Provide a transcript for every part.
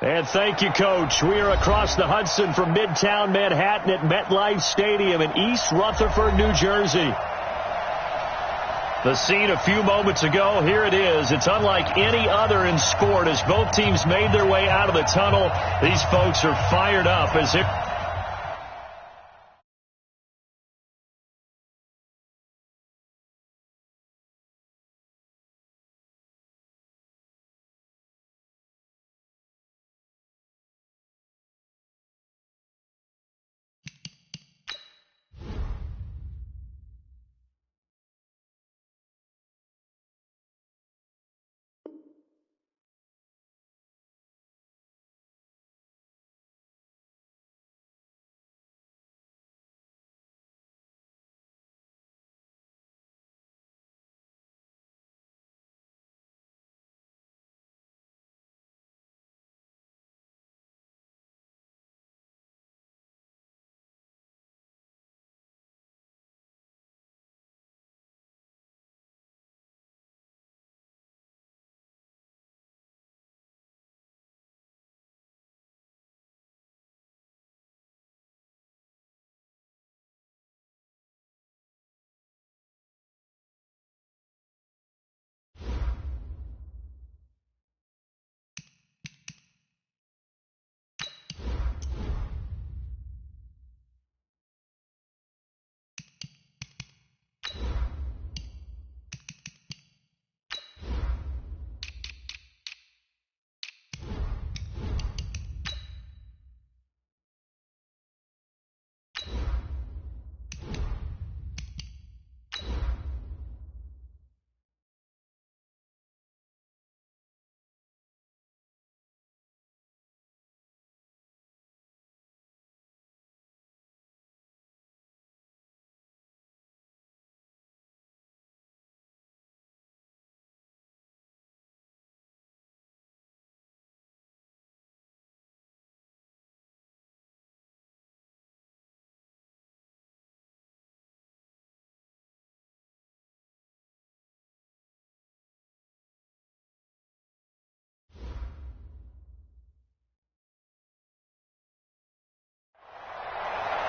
And thank you, Coach. We are across the Hudson from Midtown Manhattan at MetLife Stadium in East Rutherford, New Jersey. The scene a few moments ago, here it is. It's unlike any other in sport as both teams made their way out of the tunnel. These folks are fired up as if...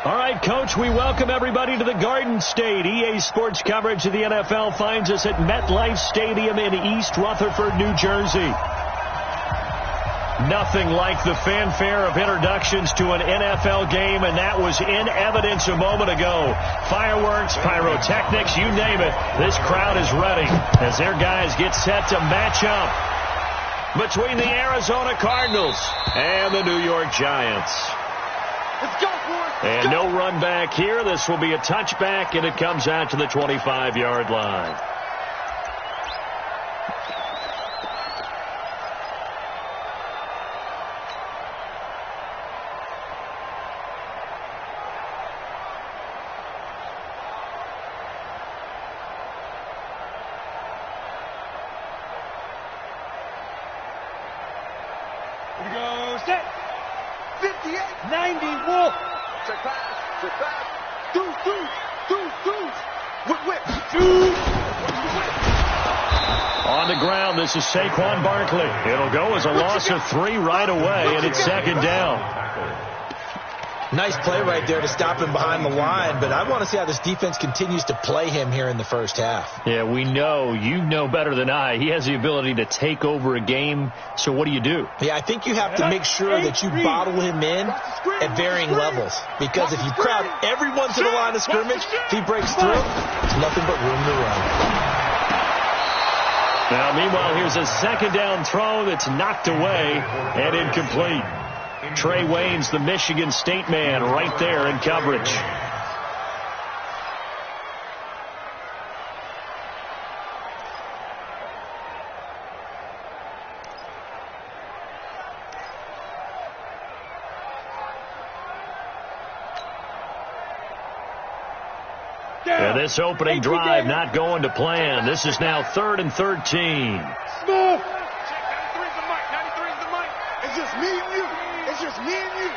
All right, Coach, we welcome everybody to the Garden State. EA Sports coverage of the NFL finds us at MetLife Stadium in East Rutherford, New Jersey. Nothing like the fanfare of introductions to an NFL game, and that was in evidence a moment ago. Fireworks, pyrotechnics, you name it. This crowd is ready as their guys get set to match up between the Arizona Cardinals and the New York Giants. Let's go, boys. And no run back here. This will be a touchback, and it comes out to the 25-yard line. Here we go. Set. 58, 90, Wolf. Check pass, whip. On the ground, this is Saquon Barkley. It'll go as a loss of 3 right away, and it's second down. Nice play right there to stop him behind the line, but I want to see how this defense continues to play him here in the first half. Yeah, we know. You know better than I. He has the ability to take over a game, so what do you do? Yeah, I think you have to make sure that you bottle him in at varying levels, because if you crowd everyone to the line of scrimmage, if he breaks through, there's nothing but room to run. Now, meanwhile, here's a second down throw that's knocked away and incomplete. Trey Waynes, the Michigan State man, right there in coverage. And this opening drive not going to plan. This is now 3rd and 13. Smith. 93's the mic. 93's the mic. It's just me and you. It's just me and you.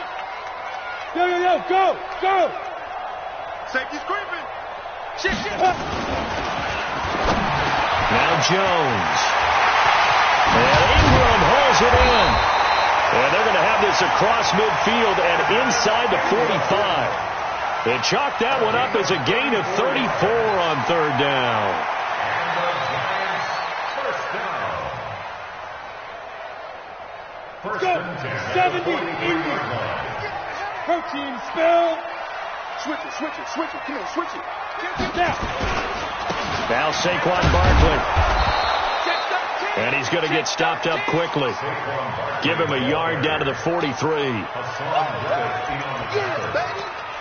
Yo, go. Safety's creeping. Shit. Now Jones. And Ingram holds it in. And they're going to have this across midfield and inside the 45. They chalk that one up as a gain of 34 on third down. Let's go. 70, easy. Protein spill. Switch it. Come on, switch it. Now Saquon Barkley. And he's going to get stopped up quickly. Give him a yard down to the 43.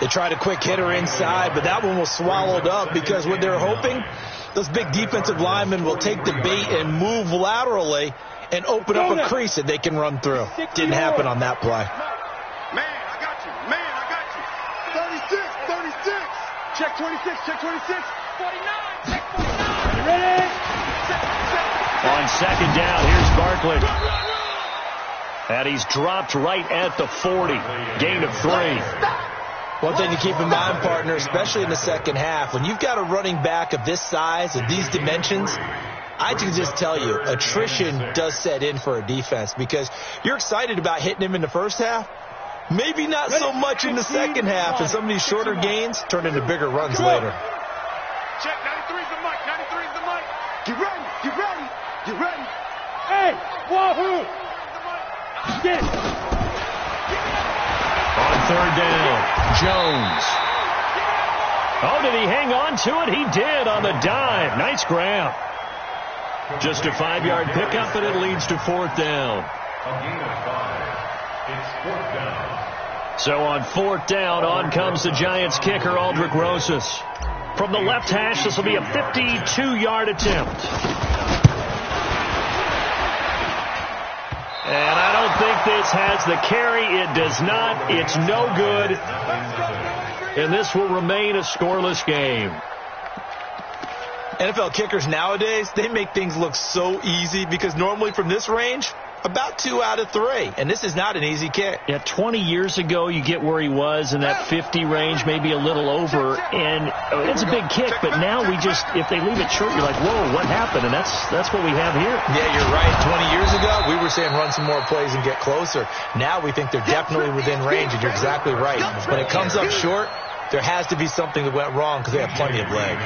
They tried a quick hitter inside, but that one was swallowed up because what they're hoping, those big defensive linemen will take the bait and move laterally and open up a crease that they can run through. Didn't happen on that play. Man, I got you. 36. Check 26. 49. Check 49. Ready? On second down, here's Barkley. And he's dropped right at the 40. Gain of 3. One thing to keep in mind, partner, especially in the second half, when you've got a running back of this size, of these dimensions, I can just tell you, attrition does set in for a defense because you're excited about hitting him in the first half. Maybe not so much in the second half, and some of these shorter gains turn into bigger runs later. Check, 93's the mic. Get ready. Hey, wahoo! Get it. On third down, Jones. Oh, did he hang on to it? He did on the dive. Nice grab. Just a 5-yard pickup, and it leads to fourth down. A gain of 5. It's fourth down. So on fourth down, on comes the Giants kicker, Aldrick Rosas. From the left hash, this will be a 52-yard attempt. And I don't think this has the carry. It does not. It's no good. And this will remain a scoreless game. NFL kickers nowadays, they make things look so easy because normally from this range, about 2 out of 3. And this is not an easy kick. Yeah, 20 years ago, you get where he was in that 50 range, maybe a little over. And it's a big kick, but now we just, if they leave it short, you're like, whoa, what happened? And that's what we have here. Yeah, you're right. 20 years ago, we were saying run some more plays and get closer. Now we think they're definitely within range, and you're exactly right. When it comes up short, there has to be something that went wrong because they have plenty of leg.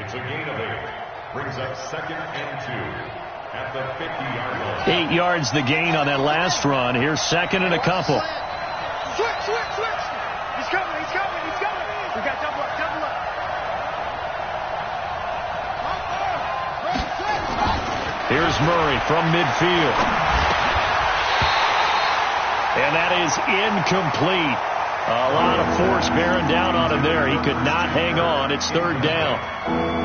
It's a gain of 8. Brings up 2nd and 2 at the 50-yard line. 8 yards the gain on that last run. Here's 2nd and a couple. Switch. He's coming. We got double up. Here's Murray from midfield. And that is incomplete. A lot of force bearing down on him there. He could not hang on. It's third down.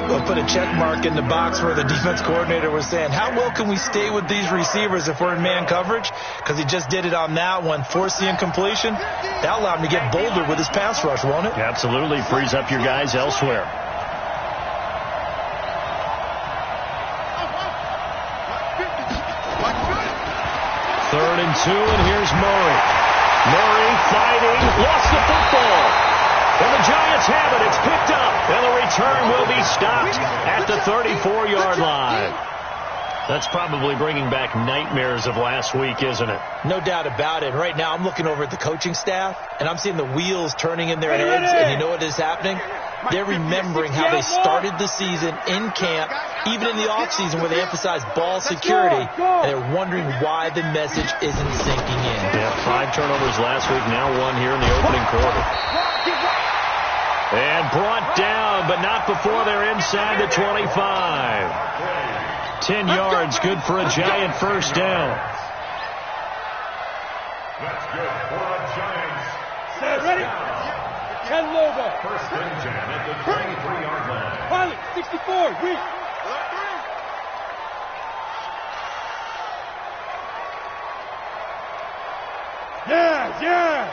We'll put a check mark in the box where the defense coordinator was saying, how well can we stay with these receivers if we're in man coverage? Because he just did it on that one. Force the incompletion. That allowed him to get bolder with his pass rush, won't it? Absolutely. Frees up your guys elsewhere. Third and 2, and here's Murray. Murray fighting, lost the football. And the Giants have it. It's picked up. And the return will be stopped at the 34-yard line. That's probably bringing back nightmares of last week, isn't it? No doubt about it. Right now, I'm looking over at the coaching staff, and I'm seeing the wheels turning in their heads. And you know what is happening? They're remembering how they started the season in camp, even in the offseason where they emphasized ball security, and they're wondering why the message isn't sinking in. Yeah, 5 turnovers last week, now 1 here in the opening quarter. And brought down, but not before they're inside the 25. 10 yards, good for a Giant first down. That's good for a Giants. Set, ready? Ken Loba. First and 10 at the 23-yard line. Pilot, 64, reach. Yes.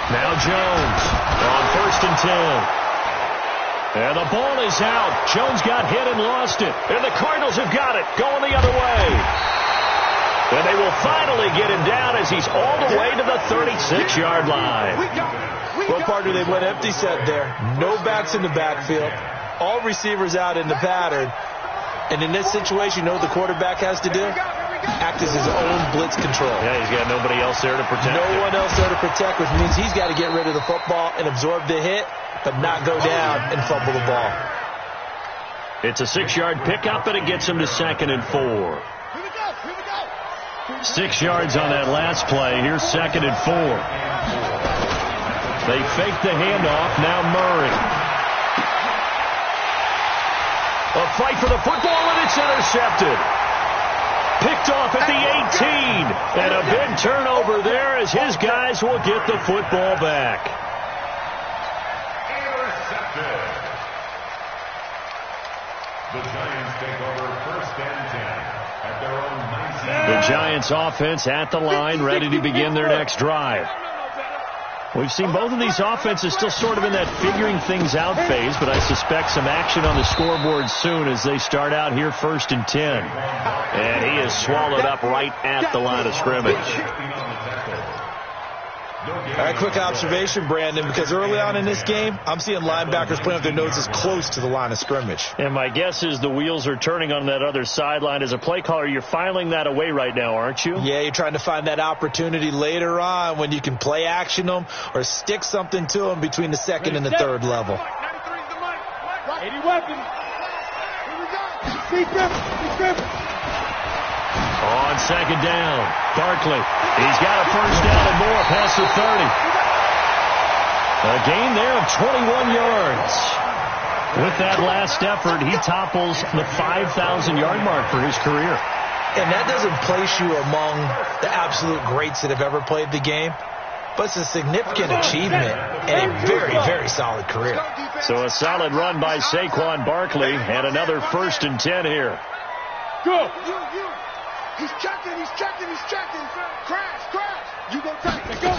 Now Jones on first and 10. And the ball is out. Jones got hit and lost it. And the Cardinals have got it, going the other way. And they will finally get him down as he's all the way to the 36-yard line. Well, partner, they went empty set there. No backs in the backfield. All receivers out in the pattern. And in this situation, you know what the quarterback has to do? Act as his own blitz control. Yeah, he's got nobody else there to protect. No one else there to protect, which means he's got to get rid of the football and absorb the hit, but not go down and fumble the ball. It's a 6-yard pickup, and it gets him to 2nd and 4. 6 yards on that last play. Here's 2nd and 4. They fake the handoff. Now Murray. A fight for the football, and it's intercepted. Picked off at the 18. And a big turnover there as his guys will get the football back. Intercepted. The Giants take over 1st and 10 at their own 19. The Giants offense at the line, ready to begin their next drive. We've seen both of these offenses still sort of in that figuring things out phase, but I suspect some action on the scoreboard soon as they start out here 1st and 10. And he is swallowed up right at the line of scrimmage. All right, quick observation, Brandon, because early on in this game, I'm seeing linebackers playing with their noses close to the line of scrimmage. And my guess is the wheels are turning on that other sideline. As a play caller, you're filing that away right now, aren't you? Yeah, you're trying to find that opportunity later on when you can play action them or stick something to them between the 2nd and the 3rd level. 80 weapons. Here we go. On 2nd down, Barkley. He's got a 1st down and more past the 30. A gain there of 21 yards. With that last effort, he topples the 5,000-yard mark for his career. And that doesn't place you among the absolute greats that have ever played the game, but it's a significant achievement and a very, very solid career. So a solid run by Saquon Barkley and another 1st and 10 here. Go. He's checking. Crash. You go tight. Go.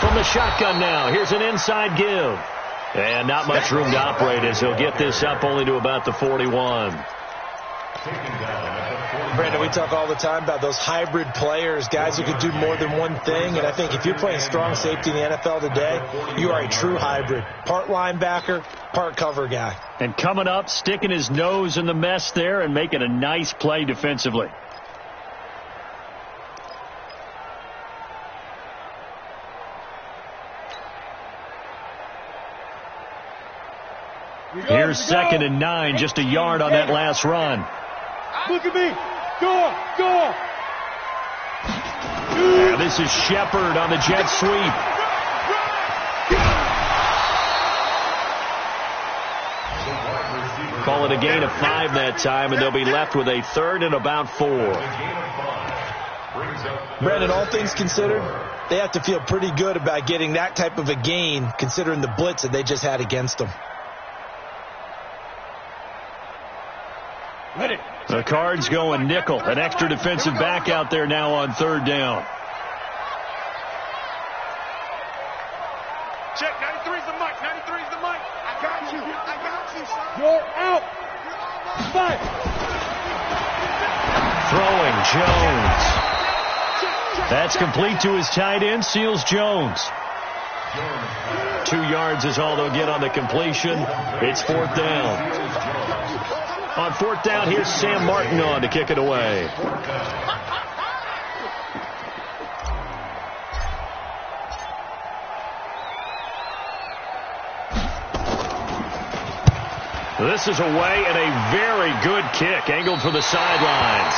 From the shotgun now, here's an inside give. And not much room to operate as he'll get this up only to about the 41. Brandon, we talk all the time about those hybrid players, guys who can do more than one thing. And I think if you're playing strong safety in the NFL today, you are a true hybrid. Part linebacker, part cover guy. And coming up, sticking his nose in the mess there and making a nice play defensively. Here's 2nd and 9, just a yard on that last run. Look at me. Go. Yeah, this is Shepard on the jet sweep. Call it a gain of 5 that time, and they'll be left with a 3rd and about 4. Brandon, all things considered, they have to feel pretty good about getting that type of a gain considering the blitz that they just had against them. The Cards going nickel. An extra defensive back out there now on 3rd down. Check. 93's the mic. I got you, son. You're out. 5. Throwing Jones. That's complete to his tight end, Seals Jones. 2 yards is all they'll get on the completion. It's 4th down. On 4th down, here's Sam Martin on to kick it away. This is away and a very good kick, angled for the sidelines.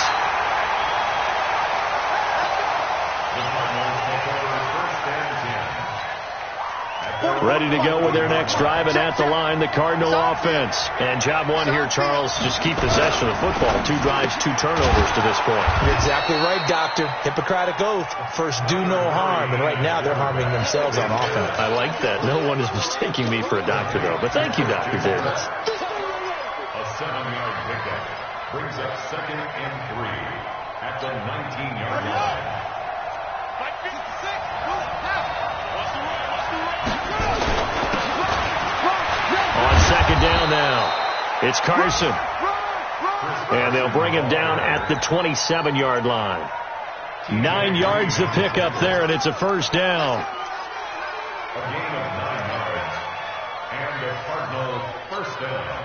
Ready to go with their next drive, and at the line, the Cardinal offense. And job one here, Charles, just keep possession of the football. 2 drives, 2 turnovers to this point. You're exactly right, Doctor. Hippocratic oath. First, do no harm. And right now, they're harming themselves on offense. I like that. No one is mistaking me for a doctor, though. But thank you, Dr. Davis. A 7-yard pickup brings up 2nd and 3 at the 19-yard line. On 2nd down now, it's Carson. And they'll bring him down at the 27-yard line. 9 yards to pick up there, and it's a 1st down. A gain of 9 yards. And the Cardinals 1st down.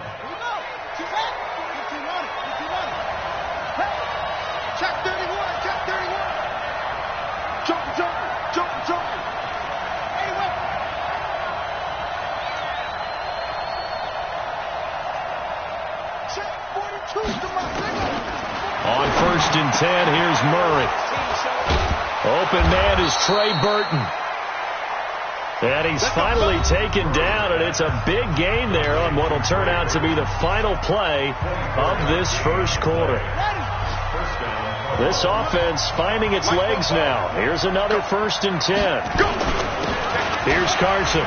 on 1st and 10. Here's Murray. Open man is Trey Burton. And he's finally taken down, and it's a big gain there on what will turn out to be the final play of this first quarter. This offense finding its legs now. Here's another 1st and 10. Here's Carson.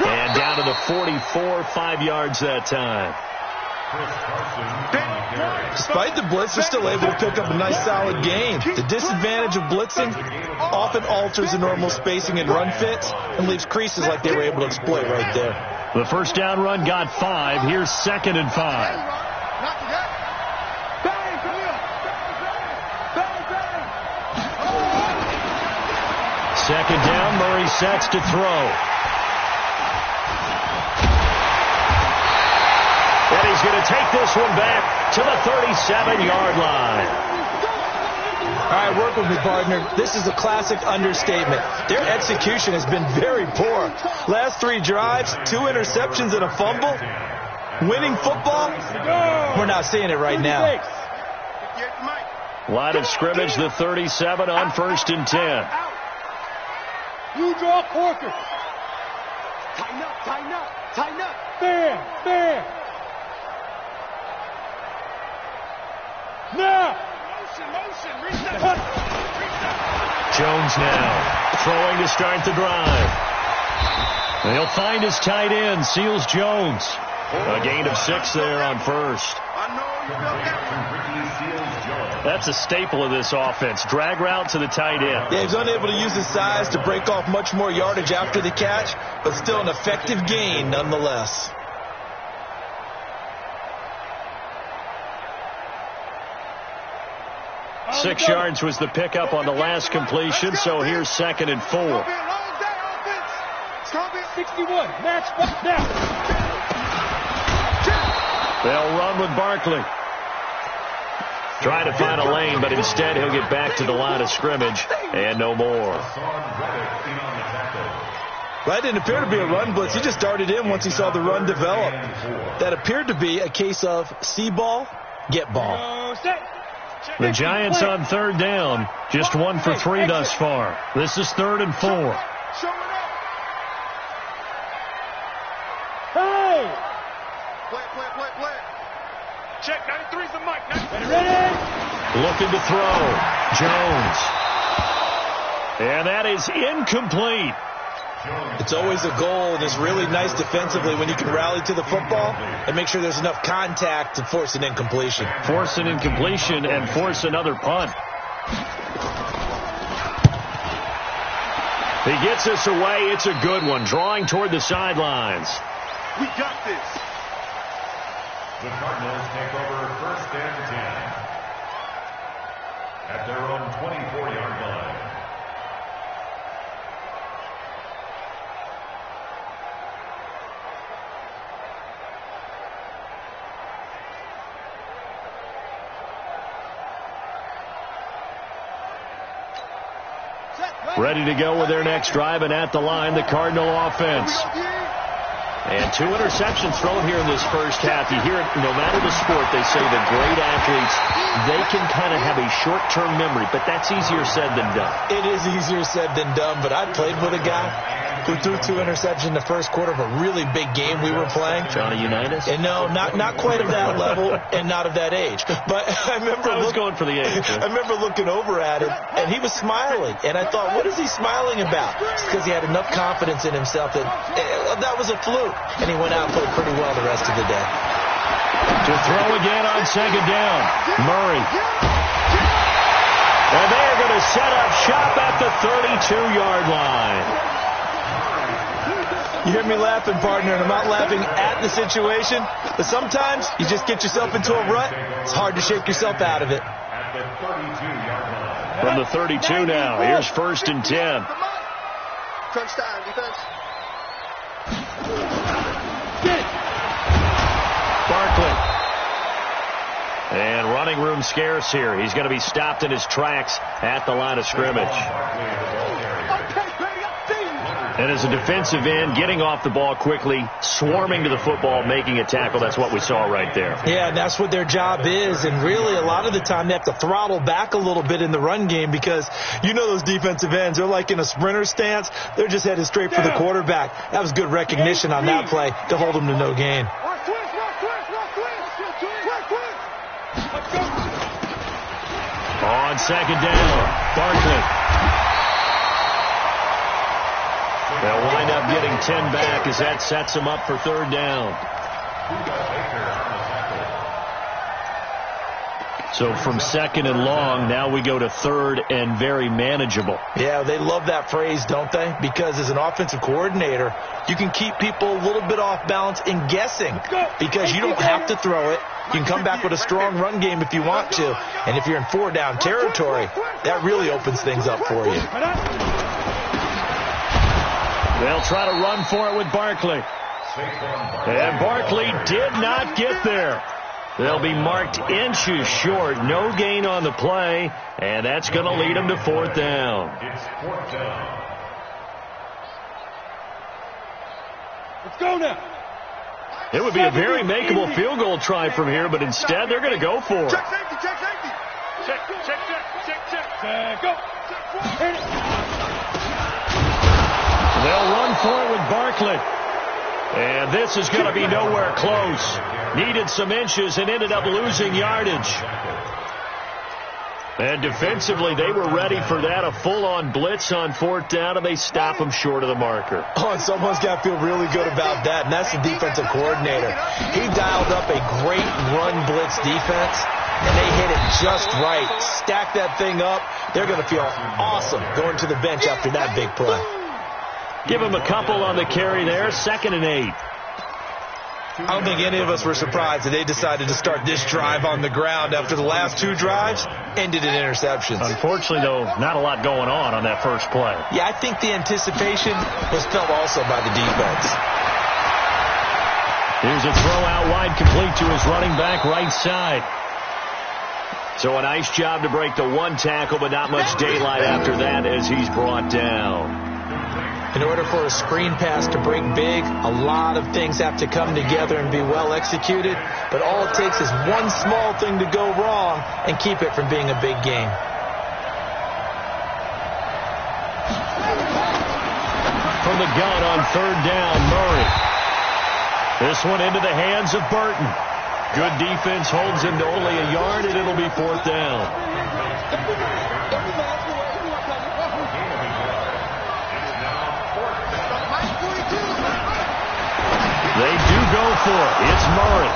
And down to the 44, 5 yards that time. Despite the blitz, they're still able to pick up a nice solid gain. The disadvantage of blitzing often alters the normal spacing and run fits and leaves creases like they were able to exploit right there. The first down run got 5. Here's 2nd and 5. Second down, Murray sets to throw. And he's going to take this one back to the 37-yard line. All right, work with me, partner. This is a classic understatement. Their execution has been very poor. Last 3 drives, 2 interceptions and a fumble. Winning football? We're not seeing it right now. Line of scrimmage, the 37 on 1st and 10. You draw quarters. Tighten up, tighten up, tighten up. Fair, fair. Now. Motion, reset. Jones now throwing to start the drive. They'll find his tight end, Seals Jones. A gain of 6 there on 1st. That's a staple of this offense. Drag route to the tight end. Yeah, he's unable to use his size to break off much more yardage after the catch, but still an effective gain nonetheless. Six yards was the pickup on the last completion, so here's 2nd and 4. 61, match now. They'll run with Barkley. Try to find a lane, but instead he'll get back to the line of scrimmage and no more. That didn't appear to be a run blitz. He just darted in once he saw the run develop. That appeared to be a case of see ball, get ball. The Giants on 3rd down, just 1 for 3 thus far. This is 3rd and 4. Hey! Play. Check, 93's the mic. Ready? Looking to throw. Jones. And that is incomplete. It's always a goal, and it's really nice defensively when you can rally to the football and make sure there's enough contact to force an incompletion. Force an incompletion and force another punt. He gets us away. It's a good one. Drawing toward the sidelines. We got this. The Cardinals take over 1st and 10 at their own 24-yard line. Ready to go with their next drive, and at the line, the Cardinal offense. And 2 interceptions thrown here in this first half. You hear it, no matter the sport, they say the great athletes, they can kind of have a short-term memory, but that's easier said than done. It is easier said than done, but I played with a guy who threw 2 interceptions in the first quarter of a really big game we were playing. Johnny Unitas? And no, not quite of that level and not of that age. But I remember going for the age. I remember looking over at him, and he was smiling. And I thought, what is he smiling about? It's because he had enough confidence in himself that that was a fluke. And he went out and played pretty well the rest of the day. To throw again on 2nd down. Murray. And they're going to set up shop at the 32-yard line. You hear me laughing, partner, and I'm not laughing at the situation, but sometimes you just get yourself into a rut. It's hard to shake yourself out of it. From the 32 now, here's 1st and 10. Crunch time, defense. Barkley. And running room scarce here. He's going to be stopped in his tracks at the line of scrimmage. And as a defensive end, getting off the ball quickly, swarming to the football, making a tackle, that's what we saw right there. Yeah, and that's what their job is. And really, a lot of the time, they have to throttle back a little bit in the run game because you know those defensive ends, they're like in a sprinter stance. They're just headed straight for the quarterback. That was good recognition on that play to hold them to no gain. On second down, Barkley. They'll wind up getting 10 back as that sets them up for third down. So from second and long, now we go to third and very manageable. Yeah, they love that phrase, don't they? Because as an offensive coordinator, you can keep people a little bit off balance and guessing because you don't have to throw it. You can come back with a strong run game if you want to. And if you're in four-down territory, that really opens things up for you. They'll try to run for it with Barkley. And Barkley did not get there. They'll be marked inches short. No gain on the play, and that's going to lead them to fourth down. It's fourth down. Let's go now. It would be a very makeable field goal try from here, but instead they're going to go for it. Check safety, check safety. Check, go. Hit it. They'll run for it with Barkley. And this is going to be nowhere close. Needed some inches and ended up losing yardage. And defensively, they were ready for that. A full-on blitz on fourth down, and they stop them short of the marker. Oh, and someone's got to feel really good about that, and that's the defensive coordinator. He dialed up a great run blitz defense, and they hit it just right. Stack that thing up. They're going to feel awesome going to the bench after that big play. Give him a couple on the carry there. 2nd and 8. I don't think any of us were surprised that they decided to start this drive on the ground after the last two drives ended in interceptions. Unfortunately, though, not a lot going on that first play. Yeah, I think the anticipation was felt also by the defense. Here's a throw out wide, complete to his running back right side. So a nice job to break the one tackle, but not much daylight after that as he's brought down. In order for a screen pass to break big, a lot of things have to come together and be well executed. But all it takes is one small thing to go wrong and keep it from being a big game. From the gun on third down, Murray. This one into the hands of Burton. Good defense holds him to only a yard, and it'll be fourth down. They do go for it. It's Murray.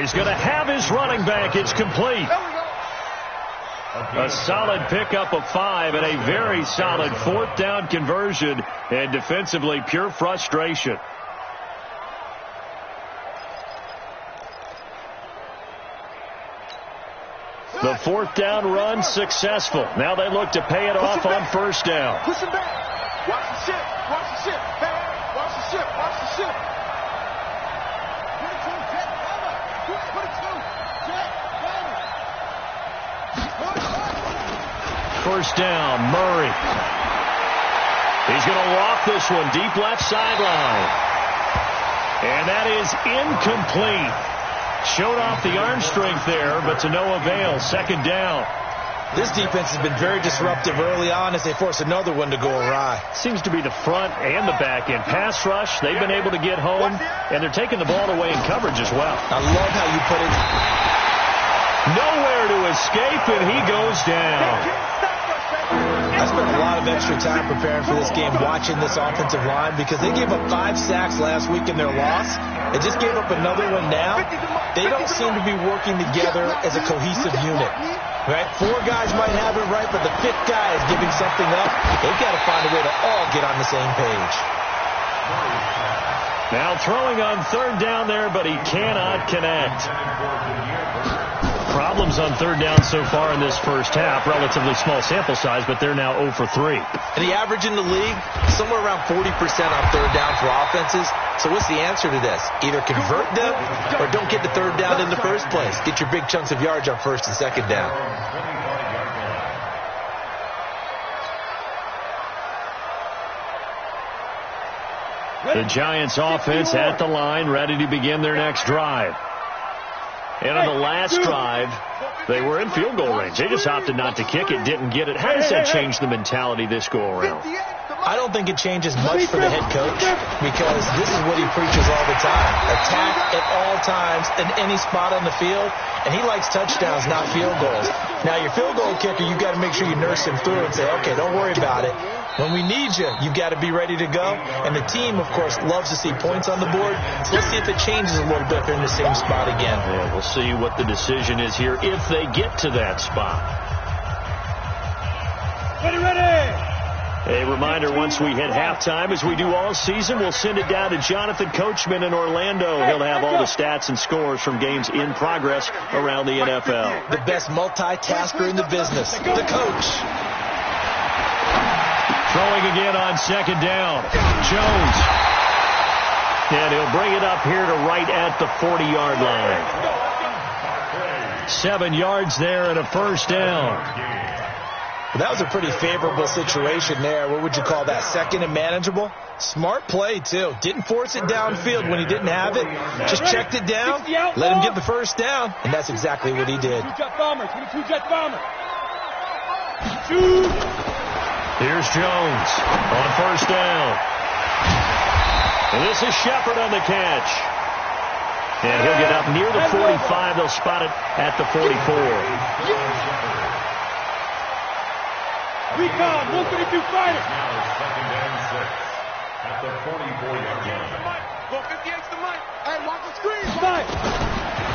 He's going to have his running back. It's complete. A solid pickup of 5 and a very solid fourth down conversion. And defensively, pure frustration. The fourth down run successful. Now they look to pay it off on first down. Push him back. Watch the ship. Watch the ship. Hey, watch the ship. Watch the ship. First down, Murray. He's going to loft this one deep left sideline. And that is incomplete. Showed off the arm strength there, but to no avail. Second down. This defense has been very disruptive early on as they force another one to go awry. Seems to be the front and the back end. Pass rush, they've been able to get home, and they're taking the ball away in coverage as well. I love how you put it. Nowhere to escape, and he goes down. I spent a lot of extra time preparing for this game watching this offensive line because they gave up 5 sacks last week in their loss. They just gave up another one now. They don't seem to be working together as a cohesive unit. Right? 4 guys might have it right, but the 5th guy is giving something up. They've got to find a way to all get on the same page. Now throwing on third down there, but he cannot connect. Problems on third down so far in this first half. Relatively small sample size, but they're now 0 for 3. And the average in the league, somewhere around 40% on third down for offenses. So what's the answer to this? Either convert them or don't get the third down in the first place. Get your big chunks of yards on first and second down. The Giants offense at the line, ready to begin their next drive. And on the last drive, they were in field goal range. They just opted not to kick it, didn't get it. How does that change the mentality this go around? I don't think it changes much for the head coach because this is what he preaches all the time. Attack at all times in any spot on the field, and he likes touchdowns, not field goals. Now, your field goal kicker, you've got to make sure you nurse him through and say, okay, don't worry about it. When we need you, you've got to be ready to go. And the team, of course, loves to see points on the board. So let's see if it changes a little bit if they're in the same spot again. Yeah, we'll see what the decision is here if they get to that spot. Ready! A reminder, once we hit halftime, as we do all season, we'll send it down to Jonathan Coachman in Orlando. He'll have all the stats and scores from games in progress around the NFL. The best multitasker in the business, the coach. Throwing again on second down. Jones. And he'll bring it up here to right at the 40-yard line. 7 yards there and a first down. That was a pretty favorable situation there. What would you call that? Second and manageable? Smart play, too. Didn't force it downfield when he didn't have it. Just checked it down, let him get the first down, and that's exactly what he did. 22 Bomber. Here's Jones on first down. And this is Shepard on the catch. And he'll get up near the 45. They'll spot it at the 44. Recon, 132 fighter. Now second and 6 at the 44-yard line. Go 58's the mic. Hey, watch the screen. Fight.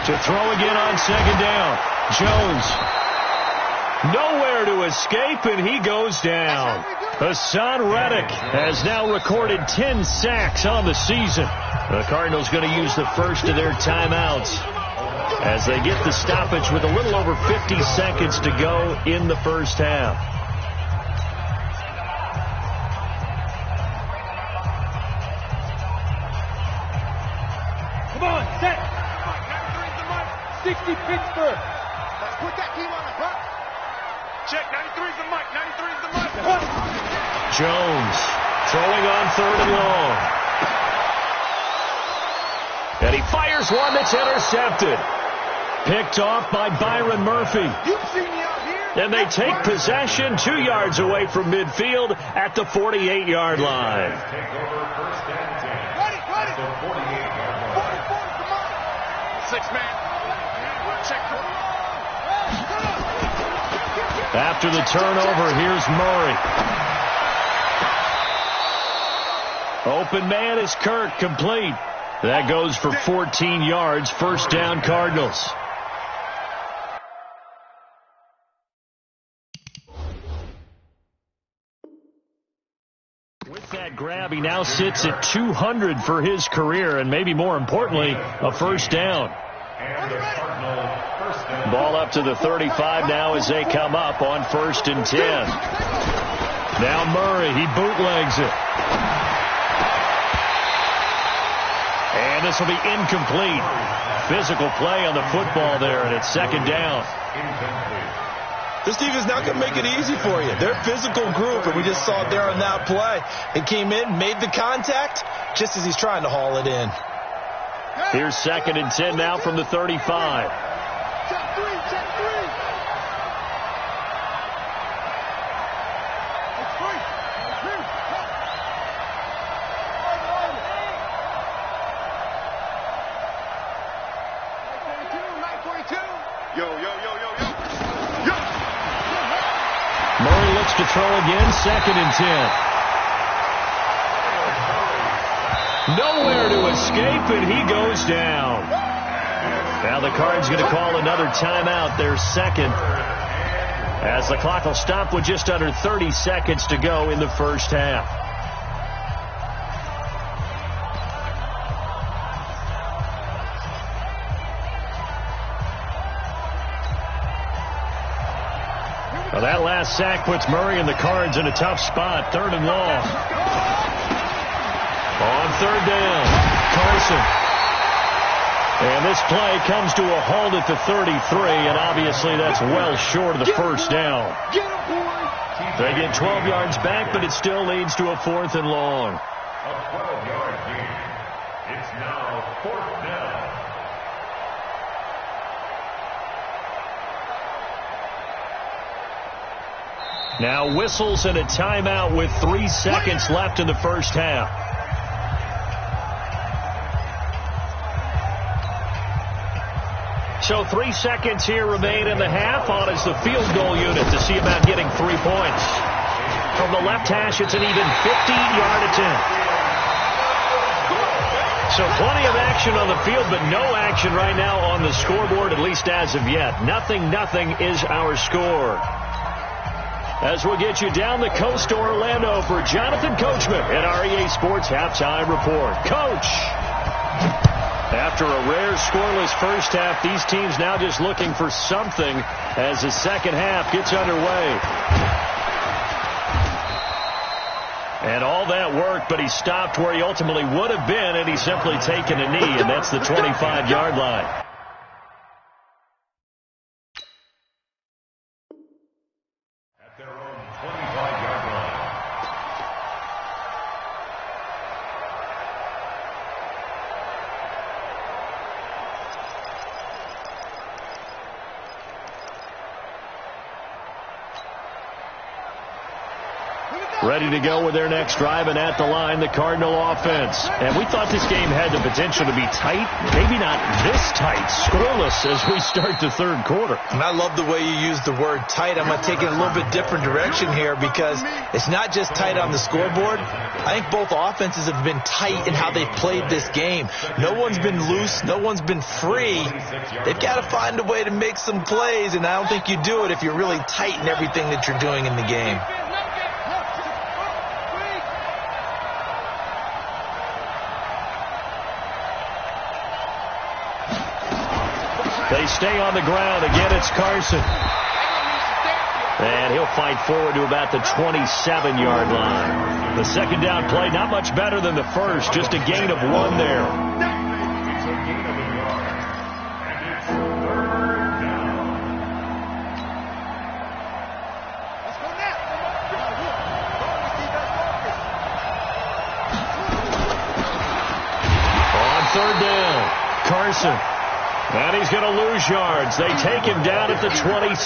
To throw again on second down. Jones. Nowhere to escape, and he goes down. Hassan Reddick has now recorded 10 sacks on the season. The Cardinals going to use the first of their timeouts as they get the stoppage with a little over 50 seconds to go in the first half. Come on, set. 60 Pittsburgh. Let's put that team on the clock. Check, 93's the mic. 93's the mic. Jones throwing on third and long. And he fires one that's intercepted. Picked off by Byron Murphy. You see me out here? And they take possession 2 yards away from midfield at the 48-yard line. Take over first and 10. Ready. The 48-yard line. 44's the mic. 6-man. Check. After the turnover, here's Murray. Open man is Kirk, complete. That goes for 14 yards, first down Cardinals. With that grab, he now sits at 200 for his career, and maybe more importantly, a first down. And the Cardinal first down. Ball up to the 35 now as they come up on first and 10. Now Murray, he bootlegs it. And this will be incomplete. Physical play on the football there, and it's second down. This defense is not going to make it easy for you. They're a physical group, and we just saw it there on that play. It came in, made the contact, just as he's trying to haul it in. Here's second and 10 now from the 35. Check three. It's free. Yo. Murray looks to throw again, second and 10. Nowhere to escape, and he goes down. Now the Cards going to call another timeout, their second, as the clock will stop with just under 30 seconds to go in the first half. Well, that last sack puts Murray and the Cards in a tough spot, third and long. On third down, Carson. And this play comes to a halt at the 33, and obviously that's well short of the first down. They get 12 yards back, but it still leads to a fourth and long. A 12-yard gain. It's now 4th down. Now whistles and a timeout with 3 seconds left in the first half. So 3 seconds here remain in the half. On is the field goal unit to see about getting 3 points. From the left hash, it's an even 50-yard attempt. So plenty of action on the field, but no action right now on the scoreboard, at least as of yet. 0-0 is our score. As we'll get you down the coast to Orlando for Jonathan Coachman at our EA Sports Halftime Report. Coach! After a rare scoreless first half, these teams now just looking for something as the second half gets underway. And all that worked, but he stopped where he ultimately would have been had he simply taken a knee, and that's the 25-yard line. At their own 25-yard line. Ready to go with their next drive, and at the line, the Cardinal offense. And we thought this game had the potential to be tight, maybe not this tight, scoreless as we start the third quarter. And I love the way you use the word tight. I'm going to take it a little bit different direction here because it's not just tight on the scoreboard. I think both offenses have been tight in how they've played this game. No one's been loose. No one's been free. They've got to find a way to make some plays, and I don't think you do it if you're really tight in everything that you're doing in the game. They stay on the ground. Again, it's Carson. And he'll fight forward to about the 27-yard line. The second down play, not much better than the first. Just a gain of 1 there. It's a gain of a yard. And it's 3rd down. Let's go now. On 3rd down, Carson. And he's going to lose yards. They take him down at the 26.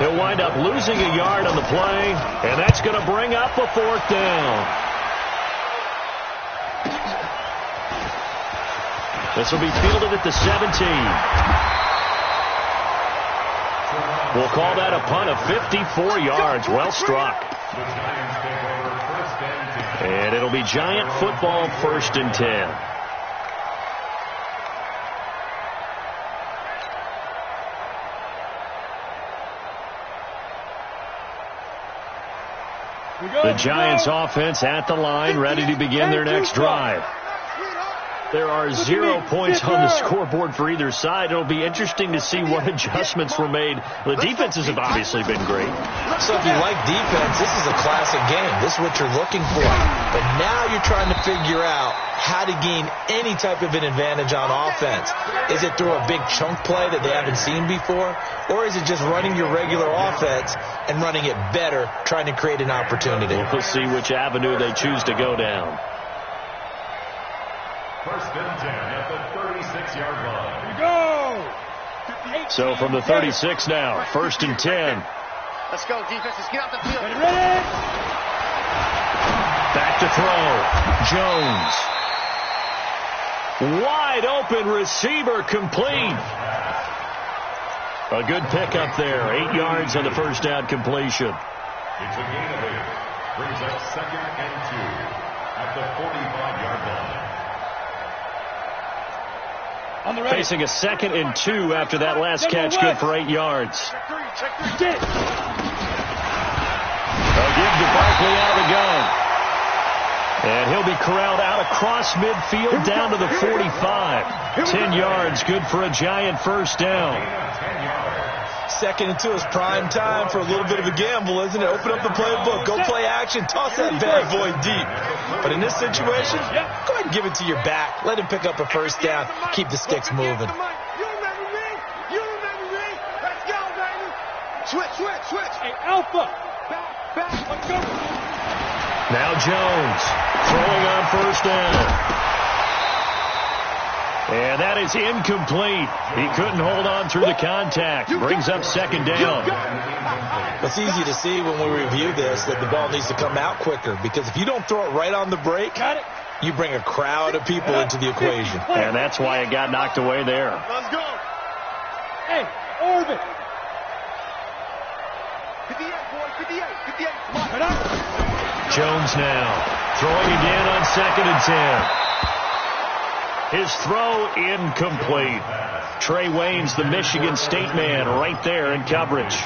He'll wind up losing a yard on the play, and that's going to bring up a 4th down. This will be fielded at the 17. We'll call that a punt of 54 yards. Well struck. The Giants take over 1st and 10. And it'll be Giant football 1st and 10. The Giants offense at the line, ready to begin their next drive. There are 0 points on the scoreboard for either side. It'll be interesting to see what adjustments were made. The defenses have obviously been great. So if you like defense, this is a classic game. This is what you're looking for. But now you're trying to figure out how to gain any type of an advantage on offense. Is it through a big chunk play that they haven't seen before? Or is it just running your regular offense and running it better, trying to create an opportunity? We'll see which avenue they choose to go down. 1st and 10 at the 36-yard line. Here we go. So from the 36 now, 1st and 10. Let's go, defense. Let's get out the field. Ready? Back to throw. Jones. Wide open receiver complete. A good pickup there. 8 yards on the first down completion. It's a gain of 8. Brings up 2nd and 2 at the 45-yard line. Facing a 2nd and 2 after that last catch, good for 8 yards. Check 3. They'll give to Barkley out of the gun. And he'll be corralled out across midfield down to the 45. 10 yards, good for a Giant first down. 10 yards. 2nd and 2 is prime time for a little bit of a gamble, isn't it? Open up the playbook, go play action, toss that bad boy deep. But in this situation, go ahead and give it to your back. Let him pick up a first down, keep the sticks moving. You remember me? Let's go, baby. Switch. Hey, Alpha. Back. Let's go. Now Jones throwing on first down. And that is incomplete. He couldn't hold on through the contact. Brings up second down. It's easy to see when we review this that the ball needs to come out quicker, because if you don't throw it right on the break, you bring a crowd of people into the equation. And that's why it got knocked away there. Let's go. Hey, Orbit. 58, boy, 58, 58. Lock it up. Jones now throwing again on 2nd and 10. His throw incomplete. Trey Waynes, the Michigan State man, right there in coverage.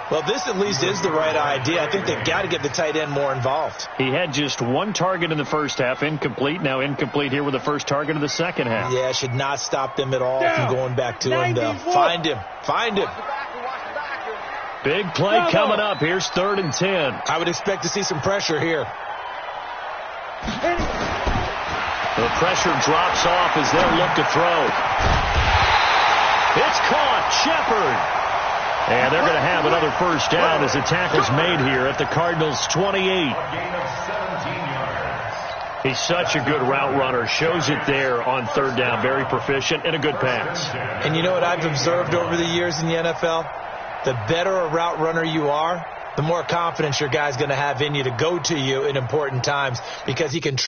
Well, this at least is the right idea. I think they've got to get the tight end more involved. He had just one target in the first half, incomplete. Now incomplete here with the first target of the second half. Yeah, should not stop them at all from going back to him, though. Find him. Find him. Big play coming up. Here's 3rd and 10. I would expect to see some pressure here. The pressure drops off as they'll look to throw. It's caught. Shepard. And they're going to have another first down as the tackle's made here at the Cardinals' 28. A gain of 17 yards. He's such a good route runner. Shows it there on 3rd down. Very proficient and a good pass. And you know what I've observed over the years in the NFL? The better a route runner you are, the more confidence your guy's going to have in you to go to you in important times, because he can